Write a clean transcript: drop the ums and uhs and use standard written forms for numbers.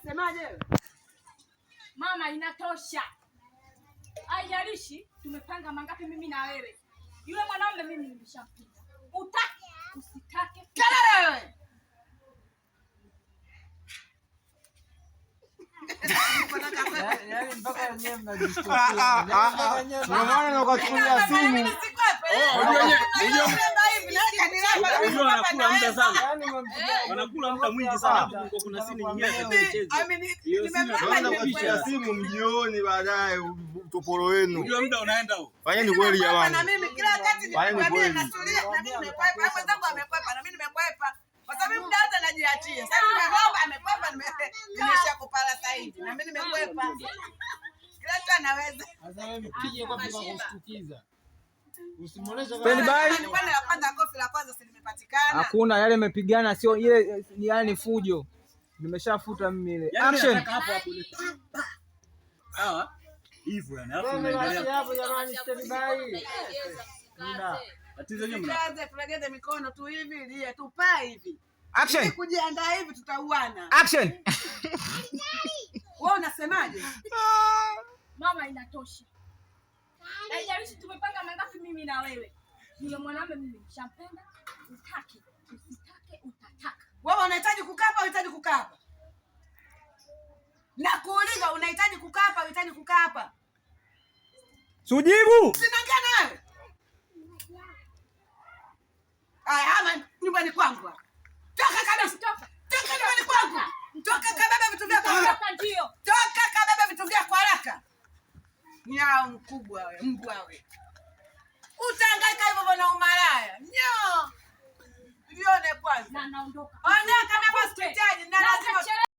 Unasemaje wewe? Mama, inatosha. Haijalishi tumepanga mangapi mimi na wewe. Yule mwanaume mimi nimeshampenda. Utaki, usitake. Kelele wewe. Yaani mpaka wenyewe mnajishtukia. Ndio maana nakuchukulia simu. Wanakula muda sana. Wanakula muda mwingi sana. Kuna sini nyingine Nimekuachia simu mjioni baadaye utoporo wenu. Unajua muda unaenda huko. Fanyeni kweli jamani. Na mimi kila wakati nikwambia nasulia na mimi nimekwepa. Hapo zangu amekwepa na mimi nimekwepa. Kwa sababu muda wote najiachia. Sasa nimeomba amekwepa nimeshakupala sasa hivi. Na mimi nimekwepa. Kila mtu anaweza. Sasa wewe mpige kwa kushtukiza. Usimuoneshe nilikuwa na kwanza kofi la kwanza si limepatikana. Hakuna yale yamepigana, sio ile ni yani fujo. Nimeshafuta mimi ile. Action. Hapo hapo. Sawa? Hivyo yani hapo unaendelea hapo jamani, stand by. Tatizo nyinyi tulegeze mikono tu hivi ile tupaa hivi. Action. Kujiandaa hivi tutauana. Action. Wewe unasemaje? Mama, inatosha. Haijalishi tumepanga mangapi mimi na wewe. Yule mwanaume mimi nishampenda. Utaki, usitake, utataka. Wewe unahitaji kukapa, unahitaji kukapa. Na kuuliza unahitaji kukapa, unahitaji kukapa. Sujibu. Sinaongea nawe. Ama nyumbani kwangu. Toka kabisa, toka. Toka nyumbani kwangu. Toka kabeba vitu vyako. Toka ndio. Toka kabeba vitu vyako haraka. Nyao mkubwa wewe, mbwa wewe. Utahangaika hivyo bwana umalaya. Nyao. Vione kwanza. Na naondoka. Ondoka na hospitali na lazima